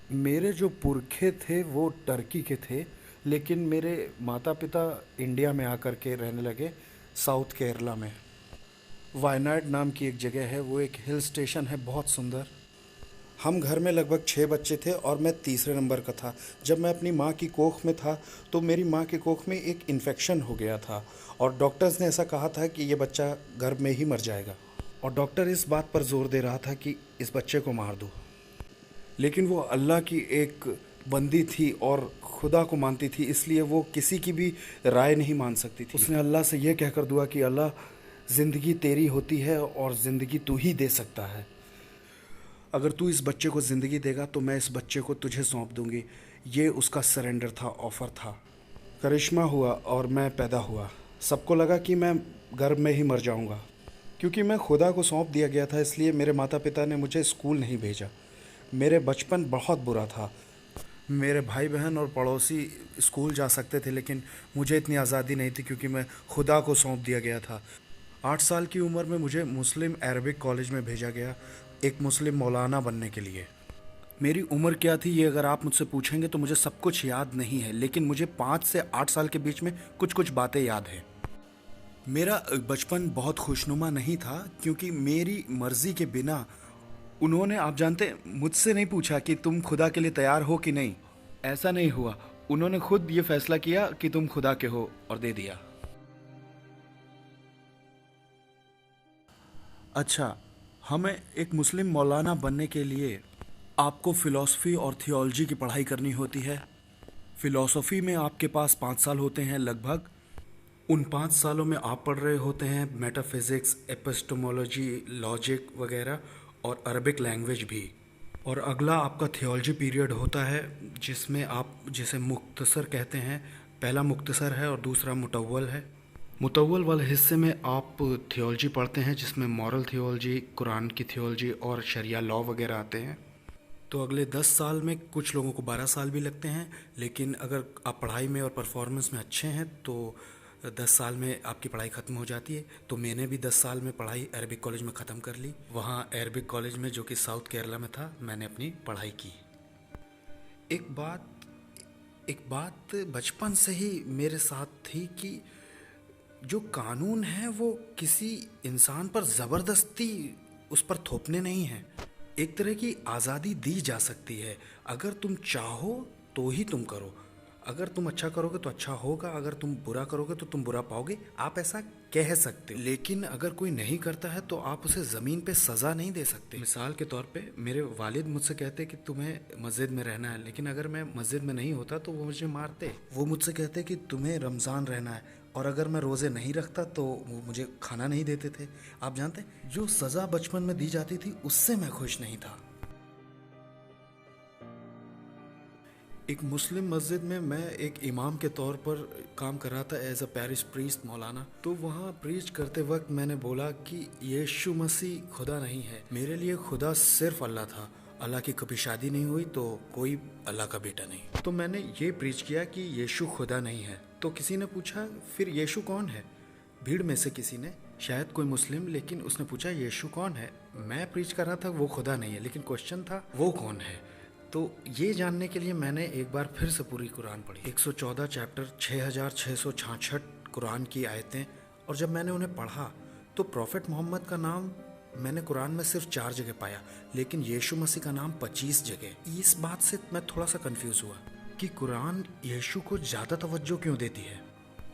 मेरे जो पुरखे थे वो टर्की के थे, लेकिन मेरे माता पिता इंडिया में आकर के रहने लगे, साउथ केरला में। वायनाड नाम की एक जगह है, वो एक हिल स्टेशन है, बहुत सुंदर। हम घर में लगभग 6 बच्चे थे और मैं तीसरे नंबर का था। जब मैं अपनी माँ की कोख में था तो मेरी माँ की कोख में एक इन्फेक्शन हो गया था और डॉक्टर्स ने ऐसा कहा था कि ये बच्चा गर्भ में ही मर जाएगा। और डॉक्टर इस बात पर जोर दे रहा था कि इस बच्चे को मार दो। लेकिन वो अल्लाह की एक बंदी थी और खुदा को मानती थी, इसलिए वो किसी की भी राय नहीं मान सकती थी। उसने अल्लाह से ये कहकर दुआ कि अल्लाह, ज़िंदगी तेरी होती है और ज़िंदगी तू ही दे सकता है। अगर तू इस बच्चे को ज़िंदगी देगा तो मैं इस बच्चे को तुझे सौंप दूंगी। ये उसका सरेंडर था, ऑफ़र था। करिश्मा हुआ और मैं पैदा हुआ। सबको लगा कि मैं गर्भ में ही मर जाऊंगा। क्योंकि मैं खुदा को सौंप दिया गया था, इसलिए मेरे माता पिता ने मुझे स्कूल नहीं भेजा। मेरे बचपन बहुत बुरा था। मेरे भाई बहन और पड़ोसी स्कूल जा सकते थे, लेकिन मुझे इतनी आज़ादी नहीं थी क्योंकि मैं खुदा को सौंप दिया गया था। 8 साल की उम्र में मुझे मुस्लिम अरबिक कॉलेज में भेजा गया, एक मुस्लिम मौलाना बनने के लिए। मेरी उम्र क्या थी ये अगर आप मुझसे पूछेंगे तो मुझे सब कुछ याद नहीं है, लेकिन मुझे 5 से 8 साल के बीच में कुछ कुछ बातें याद हैं। मेरा बचपन बहुत खुशनुमा नहीं था क्योंकि मेरी मर्जी के बिना उन्होंने, आप जानते, मुझसे नहीं पूछा कि तुम खुदा के लिए तैयार हो कि नहीं। ऐसा नहीं हुआ। उन्होंने खुद ये फैसला किया कि तुम खुदा के हो और दे दिया। अच्छा, हमें एक मुस्लिम मौलाना बनने के लिए आपको फ़िलॉसफ़ी और थियोलॉजी की पढ़ाई करनी होती है। फ़िलॉसफ़ी में आपके पास 5 साल होते हैं लगभग। उन 5 सालों में आप पढ़ रहे होते हैं मेटाफिज़िक्स, एपिस्टेमोलॉजी, लॉजिक वगैरह, और अरबिक लैंग्वेज भी। और अगला आपका थियोलॉजी पीरियड होता है जिसमें आप जिसे मुख्तसर कहते हैं। पहला मुख्तसर है और दूसरा मुतव्वल है। मुतव्वल वाले हिस्से में आप थियोलॉजी पढ़ते हैं जिसमें मॉरल थियोलॉजी, कुरान की थियोलॉजी और शरिया लॉ वगैरह आते हैं। तो अगले 10 साल में, कुछ लोगों को 12 साल भी लगते हैं, लेकिन अगर आप पढ़ाई में और परफॉर्मेंस में अच्छे हैं तो 10 साल में आपकी पढ़ाई ख़त्म हो जाती है। तो मैंने भी 10 साल में पढ़ाई अरबिक कॉलेज में ख़त्म कर ली। वहाँ अरबिक कॉलेज में, जो कि साउथ केरला में था, मैंने अपनी पढ़ाई की। एक बात एक बात बचपन से ही मेरे साथ थी कि जो कानून है वो किसी इंसान पर ज़बरदस्ती उस पर थोपने नहीं है। एक तरह की आज़ादी दी जा सकती है। अगर तुम चाहो तो ही तुम करो। अगर तुम अच्छा करोगे तो अच्छा होगा, अगर तुम बुरा करोगे तो तुम बुरा पाओगे, आप ऐसा कह सकते हो। लेकिन अगर कोई नहीं करता है तो आप उसे ज़मीन पे सज़ा नहीं दे सकते। मिसाल के तौर पे मेरे वालिद मुझसे कहते कि तुम्हें मस्जिद में रहना है, लेकिन अगर मैं मस्जिद में नहीं होता तो वो मुझे मारते। वो मुझसे कहते कि तुम्हें रमज़ान रहना है, और अगर मैं रोज़े नहीं रखता तो वो मुझे खाना नहीं देते थे। आप जानते हैं, जो सज़ा बचपन में दी जाती थी उससे मैं खुश नहीं था। एक मुस्लिम मस्जिद में मैं एक इमाम के तौर पर काम कर रहा था, एज अ पैरिश प्रीस्ट मौलाना। तो वहाँ प्रीच करते वक्त मैंने बोला कि यीशु मसीह खुदा नहीं है। मेरे लिए खुदा सिर्फ अल्लाह था। अल्लाह की कभी शादी नहीं हुई तो कोई अल्लाह का बेटा नहीं। तो मैंने ये प्रीच किया कि यीशु खुदा नहीं है। तो किसी ने पूछा, फिर यीशु कौन है? भीड़ में से किसी ने, शायद कोई मुस्लिम, लेकिन उसने पूछा यीशु कौन है? मैं प्रीच कर रहा था वो खुदा नहीं है, लेकिन क्वेश्चन था वो कौन है। तो ये जानने के लिए मैंने एक बार फिर से पूरी कुरान पढ़ी, 114 चैप्टर, 6666 कुरान की आयतें। और जब मैंने उन्हें पढ़ा तो प्रॉफिट मोहम्मद का नाम मैंने कुरान में सिर्फ 4 जगह पाया, लेकिन यीशु मसीह का नाम 25 जगह। इस बात से मैं थोड़ा सा कंफ्यूज हुआ कि कुरान यीशु को ज़्यादा तवज्जो क्यों देती है।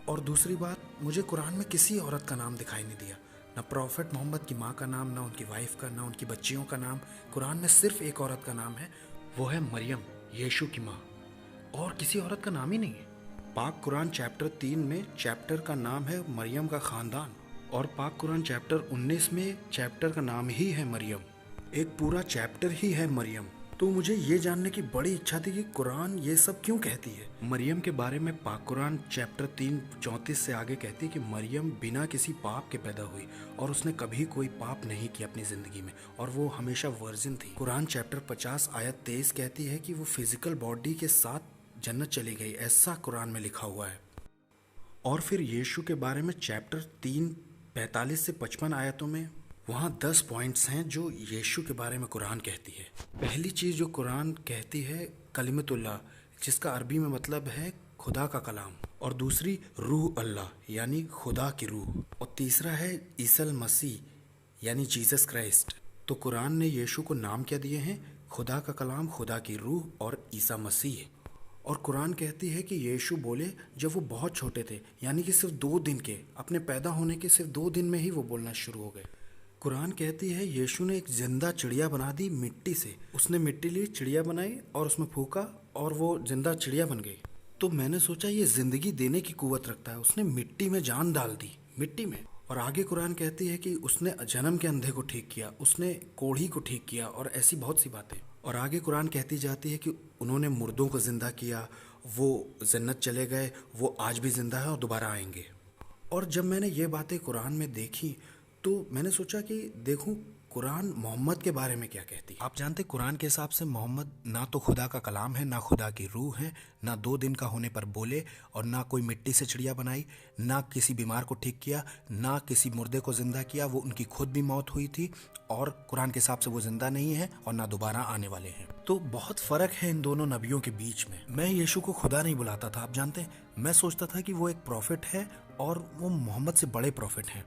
और दूसरी बात, मुझे कुरान में किसी औरत का नाम दिखाई नहीं दिया, ना प्रॉफिट मोहम्मद की माँ का नाम, ना उनकी वाइफ का, ना उनकी बच्चियों का नाम। कुरान में सिर्फ एक औरत का नाम है, वो है मरियम, यीशु की माँ। और किसी औरत का नाम ही नहीं है। पाक कुरान चैप्टर 3 में चैप्टर का नाम है मरियम का ख़ानदान, और पाक कुरान चैप्टर 19 में चैप्टर का नाम ही है मरियम। एक पूरा चैप्टर ही है मरियम। तो मुझे ये जानने की बड़ी इच्छा थी कि कुरान ये सब क्यों कहती है। मरियम के बारे में पाक कुरान चैप्टर 3:34 से आगे कहती है कि मरियम बिना किसी पाप के पैदा हुई और उसने कभी कोई पाप नहीं किया अपनी ज़िंदगी में, और वो हमेशा वर्जिन थी। कुरान चैप्टर 50 आयत 23 कहती है कि वो फिजिकल बॉडी के साथ जन्नत चली गई, ऐसा कुरान में लिखा हुआ है। और फिर यीशु के बारे में चैप्टर 3 45 से 55 आयतों में वहाँ 10 पॉइंट्स हैं जो यीशु के बारे में कुरान कहती है। पहली चीज़ जो कुरान कहती है कलिमतुल्लाह, जिसका अरबी में मतलब है खुदा का कलाम, और दूसरी रूह अल्लाह यानी खुदा की रूह, और तीसरा है ईसल मसीह यानी जीसस क्राइस्ट। तो कुरान ने यीशु को नाम क्या दिए हैं? खुदा का कलाम, खुदा की रूह और ईसा मसीह। और कुरान कहती है कि यीशु बोले जब वो बहुत छोटे थे, यानी कि सिर्फ 2 दिन के, अपने पैदा होने के सिर्फ 2 दिन में ही वो बोलना शुरू हो गए। कुरान कहती है यीशु ने एक जिंदा चिड़िया बना दी मिट्टी से। उसने मिट्टी ली, चिड़िया बनाई और उसमें फूका और वो जिंदा चिड़िया बन गई। तो मैंने सोचा ये जिंदगी देने की कुव्वत रखता है। उसने मिट्टी में जान डाल दी, मिट्टी में। और आगे कुरान कहती है कि उसने जन्म के अंधे को ठीक किया, उसने कोढ़ी को ठीक किया, और ऐसी बहुत सी बातें। और आगे कुरान कहती जाती है कि उन्होंने मुर्दों को जिंदा किया, वो जन्नत चले गए, वो आज भी जिंदा है और दोबारा आएंगे। और जब मैंने ये बातें कुरान में देखी तो मैंने सोचा कि देखूं कुरान मोहम्मद के बारे में क्या कहती है। आप जानते कुरान के हिसाब से मोहम्मद ना तो खुदा का कलाम है, ना खुदा की रूह है, ना 2 दिन का होने पर बोले, और ना कोई मिट्टी से चिड़िया बनाई, ना किसी बीमार को ठीक किया, ना किसी मुर्दे को जिंदा किया। वो उनकी खुद भी मौत हुई थी और कुरान के हिसाब से वो जिंदा नहीं है और ना दोबारा आने वाले हैं। तो बहुत फर्क है इन दोनों नबियों के बीच में। मैं यीशु को खुदा नहीं बुलाता था, आप जानते हैं। मैं सोचता था कि वो एक प्रॉफिट है और वो मोहम्मद से बड़े प्रॉफिट हैं।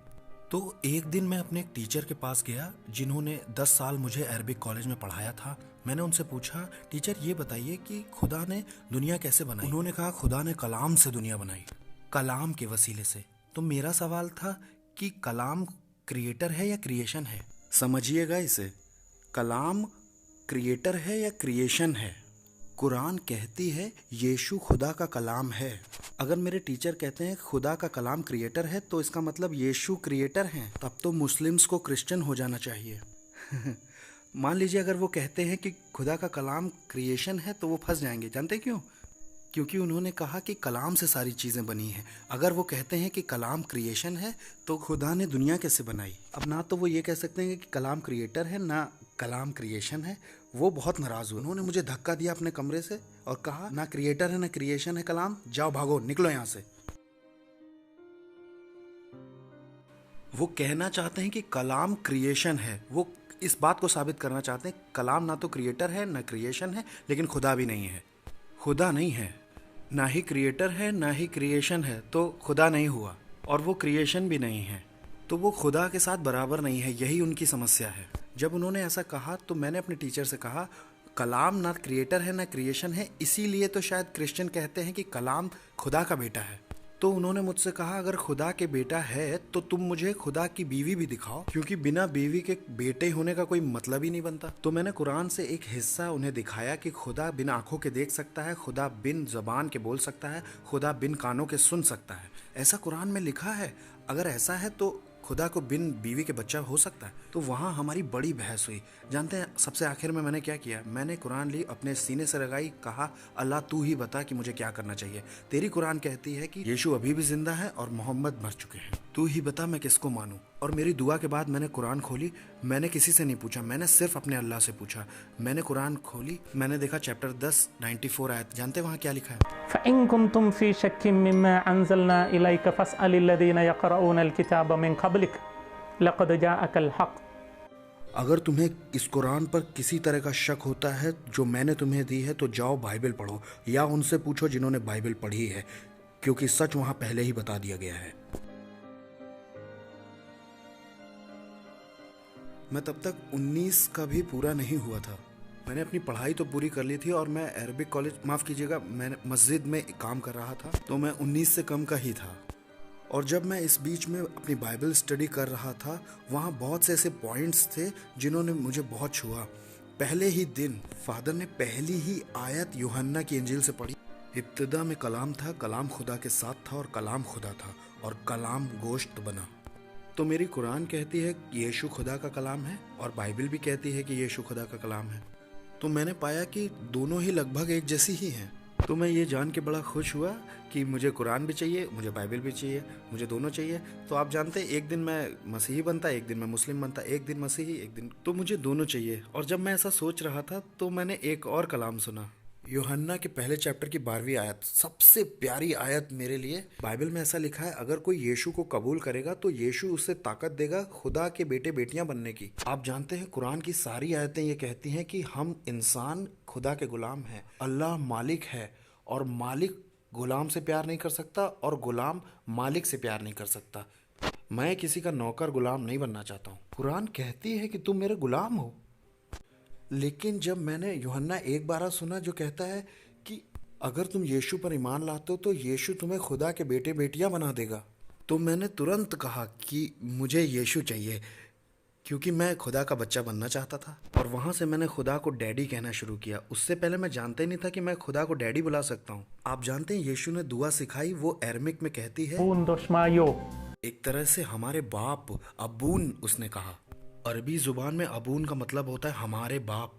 तो एक दिन मैं अपने एक टीचर के पास गया जिन्होंने 10 साल मुझे अरबिक कॉलेज में पढ़ाया था। मैंने उनसे पूछा, टीचर ये बताइए कि खुदा ने दुनिया कैसे बनाई? उन्होंने कहा खुदा ने कलाम से दुनिया बनाई, कलाम के वसीले से। तो मेरा सवाल था कि कलाम क्रिएटर है या क्रिएशन है? समझिएगा इसे, कलाम क्रिएटर है या क्रिएशन है? कुरान कहती है यीशु खुदा का कलाम है। अगर मेरे टीचर कहते हैं खुदा का कलाम क्रिएटर है तो इसका मतलब यीशु क्रिएटर हैं। तब तो मुस्लिम्स को क्रिश्चियन हो जाना चाहिए। मान लीजिए अगर वो कहते हैं कि खुदा का कलाम क्रिएशन है तो वो फंस जाएंगे। जानते क्यों? क्योंकि उन्होंने कहा कि कलाम से सारी चीज़ें बनी हैं। अगर वो कहते हैं कि कलाम क्रिएशन है तो खुदा ने दुनिया कैसे बनाई? अब ना तो वो ये कह सकते हैं कि कलाम क्रिएटर है, ना कलाम क्रिएशन है। वो बहुत नाराज़ हुए। उन्होंने मुझे धक्का दिया अपने कमरे से और कहा ना क्रिएटर है ना क्रिएशन है कलाम, जाओ भागो, निकलो यहाँ से। वो कहना चाहते हैं कि कलाम क्रिएशन है। वो इस बात को साबित करना चाहते हैं कलाम ना तो क्रिएटर है ना क्रिएशन है, लेकिन खुदा भी नहीं है। खुदा नहीं है, ना ही क्रिएटर है ना ही क्रिएशन है, तो खुदा नहीं हुआ। और वो क्रिएशन भी नहीं है, तो वो खुदा के साथ बराबर नहीं है। यही उनकी समस्या है। जब उन्होंने ऐसा कहा तो मैंने अपने टीचर से कहा कलाम ना क्रिएटर है ना क्रिएशन है, इसीलिए तो शायद क्रिश्चियन कहते हैं कि कलाम खुदा का बेटा है। तो उन्होंने मुझसे कहा अगर खुदा के बेटा है तो तुम मुझे खुदा की बीवी भी दिखाओ, क्योंकि बिना बीवी के बेटे होने का कोई मतलब ही नहीं बनता। तो मैंने कुरान से एक हिस्सा उन्हें दिखाया कि खुदा बिन आंखों के देख सकता है, खुदा बिन जबान के बोल सकता है, खुदा बिन कानों के सुन सकता है। ऐसा कुरान में लिखा है। अगर ऐसा है तो खुदा को बिन बीवी के बच्चा हो सकता है? तो वहाँ हमारी बड़ी बहस हुई। जानते हैं सबसे आखिर में मैंने क्या किया? मैंने कुरान ली, अपने सीने से लगाई, कहा अल्लाह तू ही बता कि मुझे क्या करना चाहिए। तेरी कुरान कहती है कि यीशु अभी भी जिंदा है और मोहम्मद मर चुके हैं। तू ही बता मैं किसको मानूं। और मेरी दुआ के बाद मैंने कुरान खोली। मैंने किसी से नहीं पूछा, मैंने सिर्फ अपने अल्लाह से पूछा। मैंने कुरान खोली, मैंने देखा चैप्टर 10 94 आयत। जानते वहाँ क्या लिखा है? फ़इन कुन्तुम फ़ी शक्किन मिम्मा अंज़लना इलैका फ़स्अलिल लज़ीना यक़रऊनल किताब मिन क़ब्लिक लक़द जाअकल हक़। अगर तुम्हें इस कुरान पर किसी तरह का शक होता है जो मैंने तुम्हें दी है तो जाओ बाइबल पढ़ो, या उनसे पूछो जिन्होंने बाइबल पढ़ी है, क्योंकि सच वहाँ पहले ही बता दिया गया है। मैं तब तक 19 का भी पूरा नहीं हुआ था। मैंने अपनी पढ़ाई तो पूरी कर ली थी और मैं अरबिक कॉलेज, माफ़ कीजिएगा, मैंने मस्जिद में काम कर रहा था, तो मैं 19 से कम का ही था। और जब मैं इस बीच में अपनी बाइबल स्टडी कर रहा था, वहाँ बहुत से ऐसे पॉइंट्स थे जिन्होंने मुझे बहुत छुआ। पहले ही दिन फादर ने पहली ही आयत यूहन्ना की इंजील से पढ़ी। इब्तिदा में कलाम था, कलाम खुदा के साथ था और कलाम खुदा था और कलाम गोश्त बना। तो मेरी कुरान कहती है कि यीशु खुदा का कलाम है और बाइबल भी कहती है कि यीशु खुदा का कलाम है। तो मैंने पाया कि दोनों ही लगभग एक जैसी ही हैं। तो मैं ये जान के बड़ा खुश हुआ कि मुझे कुरान भी चाहिए, मुझे बाइबल भी चाहिए, मुझे दोनों चाहिए। तो आप जानते हैं एक दिन मैं मसीही बनता, एक दिन मैं मुस्लिम बनता, एक दिन मसीही एक दिन, तो मुझे दोनों चाहिए। और जब मैं ऐसा सोच रहा था तो मैंने एक और कलाम सुना। यूहन्ना के पहले चैप्टर की 12वीं आयत सबसे प्यारी आयत मेरे लिए। बाइबल में ऐसा लिखा है, अगर कोई यीशु को कबूल करेगा तो यीशु उसे ताकत देगा खुदा के बेटे बेटियां बनने की। आप जानते हैं कुरान की सारी आयतें ये कहती हैं कि हम इंसान खुदा के गुलाम हैं। अल्लाह मालिक है और मालिक गुलाम से प्यार नहीं कर सकता और गुलाम मालिक से प्यार नहीं कर सकता। मैं किसी का नौकर गुलाम नहीं बनना चाहता हूँ। कुरान कहती है कि तुम मेरे गुलाम हो। लेकिन जब मैंने यूहन्ना 1:12 सुना जो कहता है कि अगर तुम यीशु पर ईमान लाते हो तो यीशु तुम्हें खुदा के बेटे बेटियां बना देगा, तो मैंने तुरंत कहा कि मुझे यीशु चाहिए, क्योंकि मैं खुदा का बच्चा बनना चाहता था। और वहाँ से मैंने खुदा को डैडी कहना शुरू किया। उससे पहले मैं जानता ही नहीं था कि मैं खुदा को डैडी बुला सकता हूँ। आप जानते हैं यीशु ने दुआ सिखाई, वो अरमिक में कहती है एक तरह से हमारे बाप, अबून उसने कहा। अरबी ज़ुबान में अबून का मतलब होता है हमारे बाप।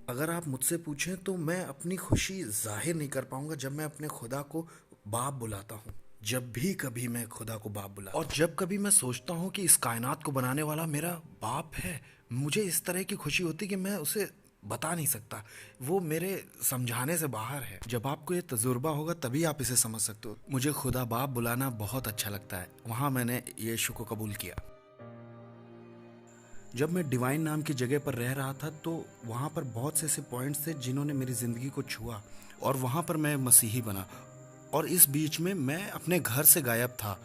अगर आप मुझसे पूछें तो मैं अपनी खुशी जाहिर नहीं कर पाऊंगा जब मैं अपने खुदा को बाप बुलाता हूँ। जब भी कभी मैं खुदा को बाप बुला, और जब कभी मैं सोचता हूँ कि इस कायनात को बनाने वाला मेरा बाप है, मुझे इस तरह की खुशी होती कि मैं उसे बता नहीं सकता। वो मेरे समझाने से बाहर है। जब आपको ये तजुर्बा होगा तभी आप इसे समझ सकते हो। मुझे खुदा बाप बुलाना बहुत अच्छा लगता है। वहाँ मैंने यीशु को कबूल किया। जब मैं डिवाइन नाम की जगह पर रह रहा था तो वहाँ पर बहुत से ऐसे पॉइंट्स थे जिन्होंने मेरी ज़िंदगी को छुआ, और वहाँ पर मैं मसीही बना। और इस बीच में मैं अपने घर से गायब था।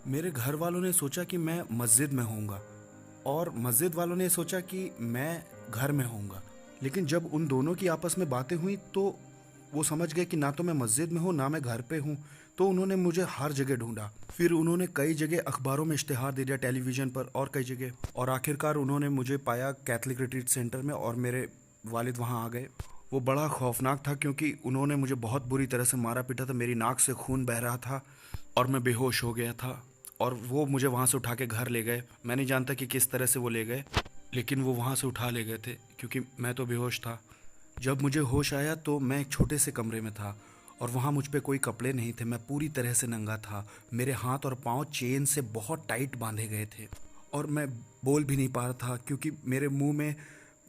मेरे घर वालों ने सोचा कि मैं मस्जिद में होऊंगा और मस्जिद वालों ने सोचा कि मैं घर में होऊंगा। लेकिन जब उन दोनों की आपस में बातें हुई तो वो समझ गए कि ना तो मैं मस्जिद में हूँ ना मैं घर पे हूँ। तो उन्होंने मुझे हर जगह ढूंढा। फिर उन्होंने कई जगह अखबारों में इश्तिहार दे दिया, टेलीविज़न पर और कई जगह, और आखिरकार उन्होंने मुझे पाया कैथलिक रिट्रीट सेंटर में, और मेरे वालिद वहाँ आ गए। वो बड़ा खौफनाक था क्योंकि उन्होंने मुझे बहुत बुरी तरह से मारा पीटा था। मेरी नाक से खून बह रहा था और मैं बेहोश हो गया था, और वो मुझे वहाँ से उठा के घर ले गए। मैं नहीं जानता कि किस तरह से वो ले गए, लेकिन वो वहाँ से उठा ले गए थे क्योंकि मैं तो बेहोश था। जब मुझे होश आया तो मैं एक छोटे से कमरे में था और वहाँ मुझ पे कोई कपड़े नहीं थे। मैं पूरी तरह से नंगा था। मेरे हाथ और पाँव चेन से बहुत टाइट बांधे गए थे और मैं बोल भी नहीं पा रहा था क्योंकि मेरे मुंह में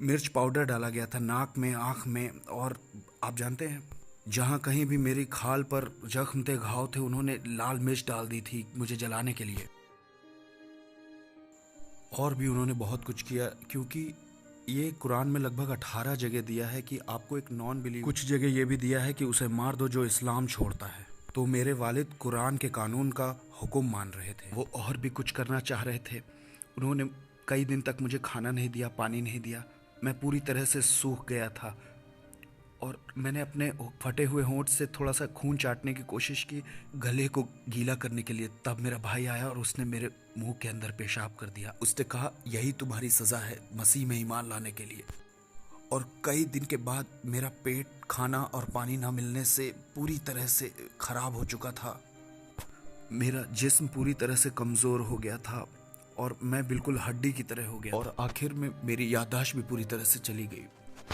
मिर्च पाउडर डाला गया था, नाक में, आँख में। और आप जानते हैं, जहाँ कहीं भी मेरी खाल पर जख्म थे, घाव थे, उन्होंने लाल मिर्च डाल दी थी मुझे जलाने के लिए। और भी उन्होंने बहुत कुछ किया, क्योंकि ये कुरान में लगभग 18 जगह दिया है कि आपको एक नॉन बिलीव, कुछ जगह ये भी दिया है कि उसे मार दो जो इस्लाम छोड़ता है। तो मेरे वालिद कुरान के कानून का हुक्म मान रहे थे। वो और भी कुछ करना चाह रहे थे। उन्होंने कई दिन तक मुझे खाना नहीं दिया, पानी नहीं दिया। मैं पूरी तरह से सूख गया था और मैंने अपने फटे हुए होंठ से थोड़ा सा खून चाटने की कोशिश की गले को गीला करने के लिए। तब मेरा भाई आया और उसने मेरे मुंह के अंदर पेशाब कर दिया। उसने कहा, यही तुम्हारी सज़ा है मसीह में ईमान लाने के लिए। और कई दिन के बाद मेरा पेट खाना और पानी ना मिलने से पूरी तरह से ख़राब हो चुका था। मेरा जिस्म पूरी तरह से कमज़ोर हो गया था और मैं बिल्कुल हड्डी की तरह हो गया, और आखिर में मेरी याददाश्त भी पूरी तरह से चली गई।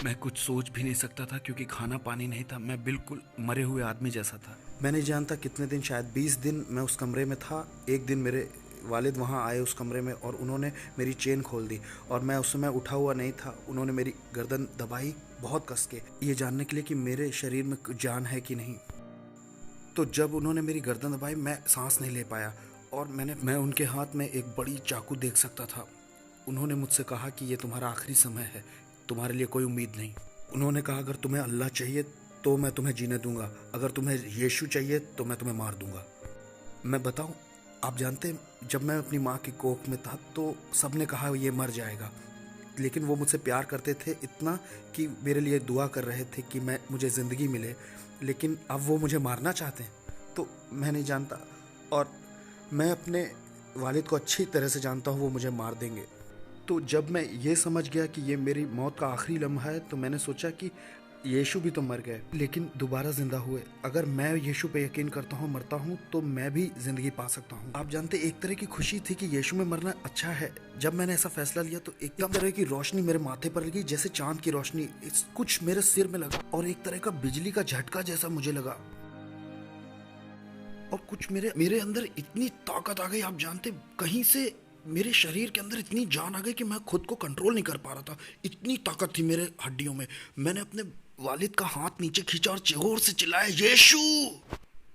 मैं कुछ सोच भी नहीं सकता था क्योंकि खाना पानी नहीं था। मैं बिल्कुल मरे हुए आदमी जैसा था। मैं नहीं जानता कितने दिन, शायद 20 दिन मैं उस कमरे में था। एक दिन मेरे वालिद वहाँ आए उस कमरे में और उन्होंने मेरी चेन खोल दी और मैं उस समय उठा हुआ नहीं था। उन्होंने मेरी गर्दन दबाई बहुत कस के, ये जानने के लिए कि मेरे शरीर में जान है कि नहीं। तो जब उन्होंने मेरी गर्दन दबाई मैं सांस नहीं ले पाया और मैं उनके हाथ में एक बड़ी चाकू देख सकता था। उन्होंने मुझसे कहा कि ये तुम्हारा आखिरी समय है, तुम्हारे लिए कोई उम्मीद नहीं। उन्होंने कहा, अगर तुम्हें अल्लाह चाहिए तो मैं तुम्हें जीने दूंगा, अगर तुम्हें यीशु चाहिए तो मैं तुम्हें मार दूंगा। मैं बताऊं, आप जानते हैं, जब मैं अपनी माँ की कोख में था तो सब ने कहा ये मर जाएगा, लेकिन वो मुझसे प्यार करते थे इतना कि मेरे लिए दुआ कर रहे थे कि मुझे ज़िंदगी मिले। लेकिन अब वो मुझे मारना चाहते हैं, तो मैं नहीं जानता। और मैं अपने वालिद को अच्छी तरह से जानता हूँ, वो मुझे मार देंगे। तो जब मैं ये समझ गया कि ये मेरी मौत का आखिरी लम्हा है तो मैंने सोचा कि यीशु भी तो मर गए लेकिन दोबारा जिंदा हुए। अगर मैं यीशु पे यकीन करता हूँ, मरता हूँ, तो मैं भी जिंदगी पा सकता हूँ। आप जानते, एक तरह की खुशी थी कि यीशु में मरना अच्छा है। जब मैंने ऐसा फैसला लिया तो एक तरह की रोशनी मेरे माथे पर लगी, जैसे चांद की रोशनी कुछ मेरे सिर में लगा और एक तरह का बिजली का झटका जैसा मुझे लगा और कुछ मेरे अंदर इतनी ताकत आ गई। आप जानते, कहीं से मेरे शरीर के अंदर इतनी जान आ गई कि मैं खुद को कंट्रोल नहीं कर पा रहा था। इतनी ताकत थी मेरे हड्डियों में। मैंने अपने वालिद का हाथ नीचे खींचा और जोर से चिल्लाया, यीशु।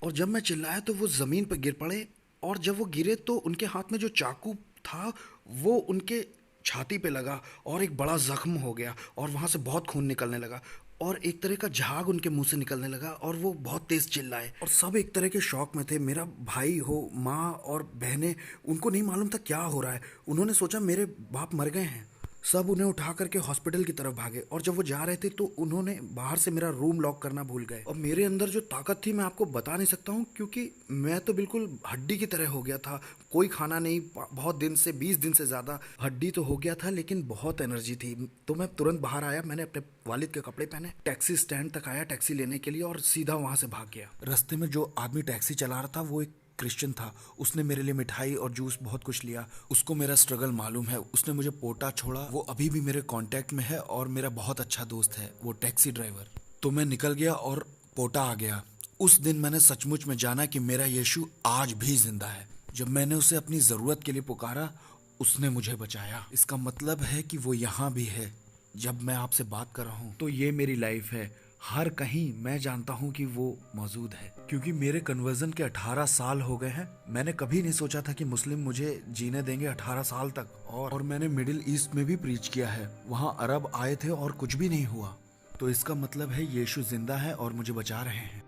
और जब मैं चिल्लाया तो वो ज़मीन पर गिर पड़े, और जब वो गिरे तो उनके हाथ में जो चाकू था वो उनके छाती पे लगा और एक बड़ा जख्म हो गया, और वहाँ से बहुत खून निकलने लगा, और एक तरह का झाग उनके मुंह से निकलने लगा, और वो बहुत तेज़ चिल्लाए, और सब एक तरह के शौक में थे। मेरा भाई हो, माँ और बहनें, उनको नहीं मालूम था क्या हो रहा है। उन्होंने सोचा मेरे बाप मर गए हैं। सब उन्हें उठा करके हॉस्पिटल की तरफ भागे, और जब वो जा रहे थे तो उन्होंने बाहर से मेरा रूम लॉक करना भूल गए। और मेरे अंदर जो ताकत थी मैं आपको बता नहीं सकता हूँ, क्योंकि मैं तो बिल्कुल हड्डी की तरह हो गया था। कोई खाना नहीं, बहुत दिन से, 20 दिन से ज़्यादा हड्डी तो हो गया था, लेकिन बहुत एनर्जी थी। तो मैं तुरंत बाहर आया, मैंने अपने वालिद के कपड़े पहने, टैक्सी स्टैंड तक आया टैक्सी लेने के लिए, और सीधा वहाँ से भाग गया। रास्ते में जो आदमी टैक्सी चला रहा था वो एक क्रिश्चियन था। उसने मेरे लिए मिठाई और जूस बहुत कुछ लिया। उसको मेरा स्ट्रगल मालूम है, उसने मुझे पोटा छोड़ा। वो अभी भी मेरे कांटेक्ट में है और मेरा बहुत अच्छा दोस्त है, वो टैक्सी ड्राइवर। तो मैं निकल गया और पोटा आ गया। उस दिन मैंने सचमुच में जाना कि मेरा यीशु आज भी जिंदा है। जब मैंने उसे अपनी ज़रूरत के लिए पुकारा, उसने मुझे बचाया। इसका मतलब है कि वो यहाँ भी है। जब मैं आपसे बात कर रहा हूँ तो ये मेरी लाइफ है। हर कहीं मैं जानता हूँ कि वो मौजूद है, क्योंकि मेरे कन्वर्जन के 18 साल हो गए हैं। मैंने कभी नहीं सोचा था कि मुस्लिम मुझे जीने देंगे 18 साल तक। और मैंने मिडिल ईस्ट में भी प्रीच किया है, वहाँ अरब आए थे और कुछ भी नहीं हुआ। तो इसका मतलब है यीशु जिंदा है और मुझे बचा रहे हैं।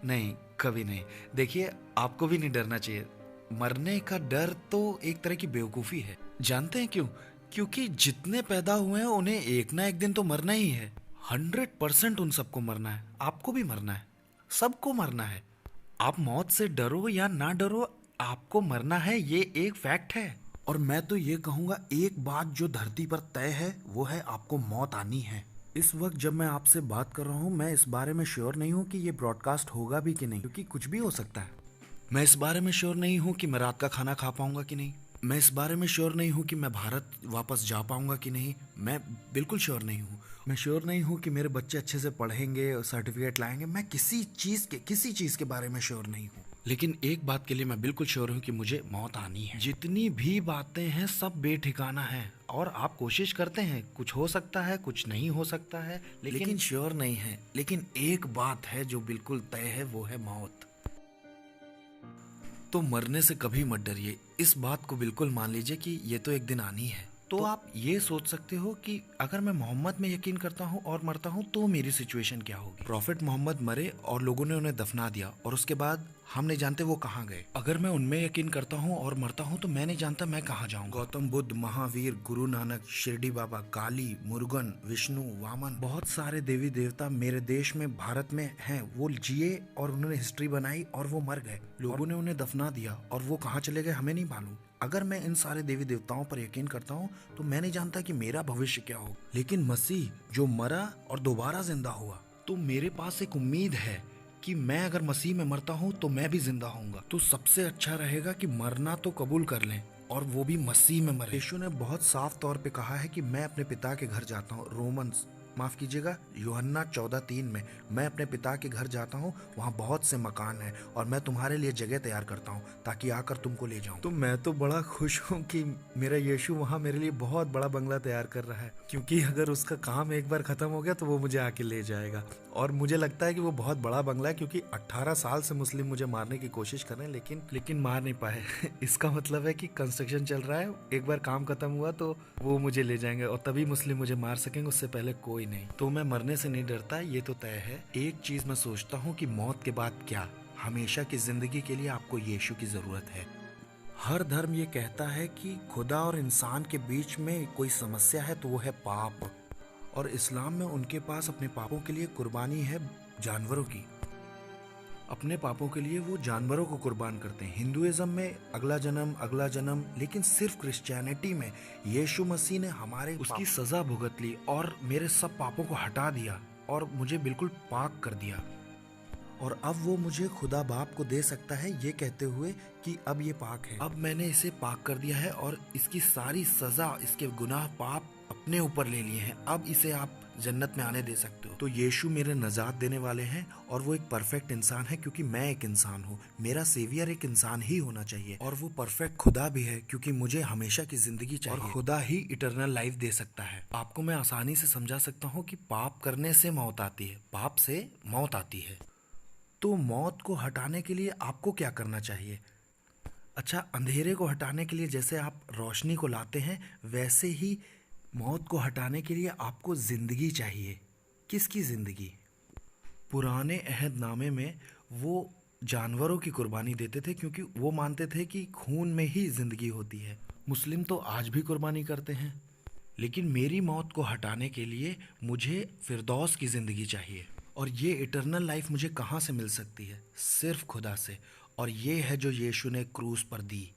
नहीं, कभी नहीं। देखिए, आपको भी नहीं डरना चाहिए। मरने का डर तो एक तरह की बेवकूफ़ी है। जानते हैं क्यों? क्योंकि जितने पैदा हुए हैं उन्हें एक ना एक दिन तो मरना ही है। 100% उन सबको मरना है। आपको भी मरना है, सबको मरना है। आप मौत से डरो या ना डरो, आपको मरना है, ये एक फैक्ट है। और मैं तो ये कहूँगा, एक बात जो धरती पर तय है वो है आपको मौत आनी है। इस वक्त जब मैं आपसे बात कर रहा हूँ, मैं इस बारे में श्योर नहीं हूँ कि ये ब्रॉडकास्ट होगा भी कि नहीं, क्योंकि कुछ भी हो सकता है। मैं इस बारे में श्योर नहीं हूँ कि मैं रात का खाना खा पाऊंगा कि नहीं। मैं इस बारे में श्योर नहीं हूँ कि मैं भारत वापस जा पाऊंगा कि नहीं। मैं बिल्कुल श्योर नहीं हूँ। मैं श्योर नहीं हूँ कि मेरे बच्चे अच्छे से पढ़ेंगे और सर्टिफिकेट लाएंगे। मैं किसी चीज़ के बारे में श्योर नहीं हूँ। लेकिन एक बात के लिए मैं बिल्कुल श्योर हूँ कि मुझे मौत आनी है। जितनी भी बातें हैं सब बेठिकाना है, और आप कोशिश करते हैं, कुछ हो सकता है, कुछ नहीं हो सकता है, लेकिन श्योर नहीं है। लेकिन एक बात है जो बिल्कुल तय है, वो है मौत। तो मरने से कभी मत डरिए। इस बात को बिल्कुल मान लीजिए कि ये तो एक दिन आनी है। तो आप ये सोच सकते हो कि अगर मैं मोहम्मद में यकीन करता हूँ और मरता हूँ तो मेरी सिचुएशन क्या होगी। प्रॉफिट मोहम्मद मरे और लोगों ने उन्हें दफना दिया, और उसके बाद हम नहीं जानते वो कहाँ गए। अगर मैं उनमें यकीन करता हूँ और मरता हूँ तो मैं नहीं जानता मैं कहाँ जाऊँगा। गौतम बुद्ध, महावीर, गुरु नानक, शिरडी बाबा, काली, मुरुगन, विष्णु, वामन, बहुत सारे देवी देवता मेरे देश में, भारत में हैं। वो जिए और उन्होंने हिस्ट्री बनाई और वो मर गए। लोगों ने उन्हें दफना दिया और वो कहाँ चले गए हमें नहीं मालूम। अगर मैं इन सारे देवी देवताओं पर यकीन करता हूँ तो मैं नहीं जानता कि मेरा भविष्य क्या हो। लेकिन मसीह जो मरा और दोबारा जिंदा हुआ, तो मेरे पास एक उम्मीद है कि मैं अगर मसीह में मरता हूँ तो मैं भी जिंदा होऊंगा। तो सबसे अच्छा रहेगा कि मरना तो कबूल कर लें, और वो भी मसीह में मरे। यीशु ने बहुत साफ तौर पे कहा है कि मैं अपने पिता के घर जाता हूँ। माफ कीजिएगा, यूहन्ना 14:3 में, मैं अपने पिता के घर जाता हूँ, वहाँ बहुत से मकान हैं और मैं तुम्हारे लिए जगह तैयार करता हूँ ताकि आकर तुमको ले जाऊँ। तो मैं तो बड़ा खुश हूँ कि मेरा यीशु वहाँ मेरे लिए बहुत बड़ा बंगला तैयार कर रहा है, क्योंकि अगर उसका काम एक बार खत्म हो गया तो वो मुझे आके ले जाएगा। और मुझे लगता है कि वो बहुत बड़ा बंगला है, क्योंकि 18 साल से मुस्लिम मुझे मारने की कोशिश कर रहे हैं, लेकिन मार नहीं पाए। इसका मतलब है कि कंस्ट्रक्शन चल रहा है, एक बार काम खत्म हुआ तो वो मुझे ले जाएंगे और तभी मुस्लिम मुझे मार सकेंगे, उससे पहले कोई नहीं। तो मैं मरने से नहीं डरता, ये तो तय है। एक चीज मैं सोचता हूँ कि मौत के बाद क्या। हमेशा की जिंदगी के लिए आपको यीशु की जरूरत है। हर धर्म ये कहता है कि खुदा और इंसान के बीच में कोई समस्या है तो वो है पाप, और इस्लाम में उनके पास अपने पापों के लिए कुर्बानी है जानवरों की। अपने पापों के लिए वो जानवरों को कुर्बान करते हैं। हिंदुइज्म में अगला जन्म, लेकिन सिर्फ क्रिश्चियनिटी में यीशु मसीह ने हमारे उसकी सजा भुगत ली और मेरे सब पापों को हटा दिया और मुझे बिल्कुल पाक कर दिया। और अब वो मुझे खुदा बाप को दे सकता है ये कहते हुए कि अब ये पाक है। अब मैंने इसे पाक कर दिया है और इसकी सारी सजा, इसके गुनाह, पाप अपने ऊपर ले लिए हैं, अब इसे आप जन्नत में आने दे सकते हो। तो यीशु मेरे नजात देने वाले हैं और वो एक परफेक्ट इंसान है क्योंकि मैं एक इंसान हूँ। मेरा सेवियर एक इंसान ही होना चाहिए और वो परफेक्ट खुदा भी है क्योंकि मुझे हमेशा की जिंदगी चाहिए और खुदा ही इटर्नल लाइफ दे सकता है। आपको मैं आसानी से समझा सकता हूँ कि पाप करने से मौत आती है, पाप से मौत आती है। तो मौत को हटाने के लिए आपको क्या करना चाहिए? अच्छा, अंधेरे को हटाने के लिए जैसे आप रोशनी को लाते हैं, वैसे ही मौत को हटाने के लिए आपको ज़िंदगी चाहिए। किसकी ज़िंदगी? पुराने अहदनामे में वो जानवरों की कुर्बानी देते थे क्योंकि वो मानते थे कि खून में ही ज़िंदगी होती है। मुस्लिम तो आज भी कुर्बानी करते हैं, लेकिन मेरी मौत को हटाने के लिए मुझे फिरदौस की ज़िंदगी चाहिए। और ये इटर्नल लाइफ मुझे कहाँ से मिल सकती है? सिर्फ खुदा से। और ये है जो यीशु ने क्रूस पर दी।